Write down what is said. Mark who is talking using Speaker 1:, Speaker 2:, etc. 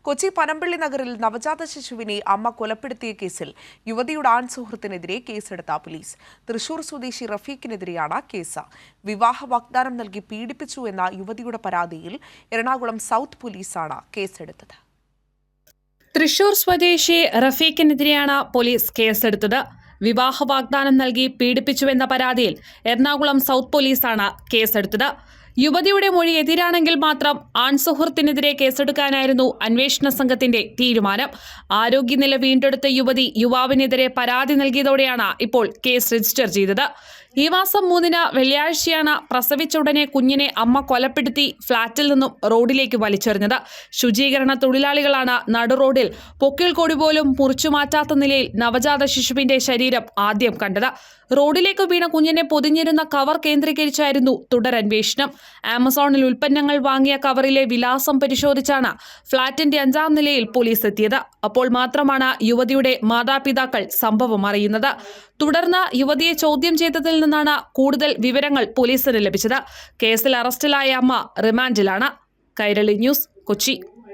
Speaker 1: കൊച്ചി പനമ്പള്ളി നഗറിൽ നവജാത ശിശുവിനെ അമ്മ കൊലപ്പെടുത്തിയ കേസിൽ യുവതിയുടെ ആൺ സുഹൃത്തിനെതിരെ കേസെടുത്ത പോലീസ്. തൃശൂർ സ്വദേശി റഫീഖിനെതിരെയാണ് കേസ്. വിവാഹ വാഗ്ദാനം നൽകി പീഡിപ്പിച്ചു എന്ന യുവതിയുടെ പരാതിയിൽ എറണാകുളം സൗത്ത് പോലീസാണ് കേസെടുത്തത്.
Speaker 2: തൃശൂർ സ്വദേശി റഫീഖിനെതിരെയാണ് പോലീസ് കേസെടുത്തത്. വിവാഹ വാഗ്ദാനം നൽകി പീഡിപ്പിച്ചുവെന്ന പരാതിയിൽ എറണാകുളം സൗത്ത് പോലീസാണ് കേസെടുത്തത്. യുവതിയുടെ മൊഴി എതിരാണെങ്കിൽ മാത്രം ആൺസുഹൃത്തിനെതിരെ കേസെടുക്കാനായിരുന്നു അന്വേഷണ സംഘത്തിന്റെ തീരുമാനം. ആരോഗ്യനില വീണ്ടെടുത്ത യുവതി യുവാവിനെതിരെ പരാതി നൽകിയതോടെയാണ് ഇപ്പോൾ കേസ് രജിസ്റ്റർ ചെയ്തത്. ഈ മാസം 3-ന് വെള്ളിയാഴ്ചയാണ് പ്രസവിച്ച ഉടനെ കുഞ്ഞിനെ അമ്മ കൊലപ്പെടുത്തി ഫ്ളാറ്റിൽ നിന്നും റോഡിലേക്ക് വലിച്ചെറിഞ്ഞത്. ശുചീകരണ തൊഴിലാളികളാണ് നടുറോഡിൽ പൊക്കിൾ കൊടി പോലും മുറിച്ചു മാറ്റാത്ത നിലയിൽ നവജാത ശിശുവിന്റെ ശരീരം ആദ്യം കണ്ടത്. റോഡിലേക്ക് വീണ കുഞ്ഞിനെ പൊതിഞ്ഞിരുന്ന കവർ കേന്ദ്രീകരിച്ചായിരുന്നു തുടരന്വേഷണം. ആമസോണിൽ ഉൽപ്പന്നങ്ങൾ വാങ്ങിയ കവറിലെ വിലാസം പരിശോധിച്ചാണ് ഫ്ളാറ്റിന്റെ 5-ാം നിലയിൽ പോലീസ് എത്തിയത്. അപ്പോൾ മാത്രമാണ് യുവതിയുടെ മാതാപിതാക്കൾ സംഭവം അറിയുന്നത്. തുടർന്ന് യുവതിയെ ചോദ്യം ചെയ്തതിൽ നിന്നാണ് കൂടുതൽ വിവരങ്ങൾ പോലീസിന് ലഭിച്ചത്. കേസിൽ അറസ്റ്റിലായ അമ്മ റിമാൻഡിലാണ്. കൈരളി ന്യൂസ്, കൊച്ചി.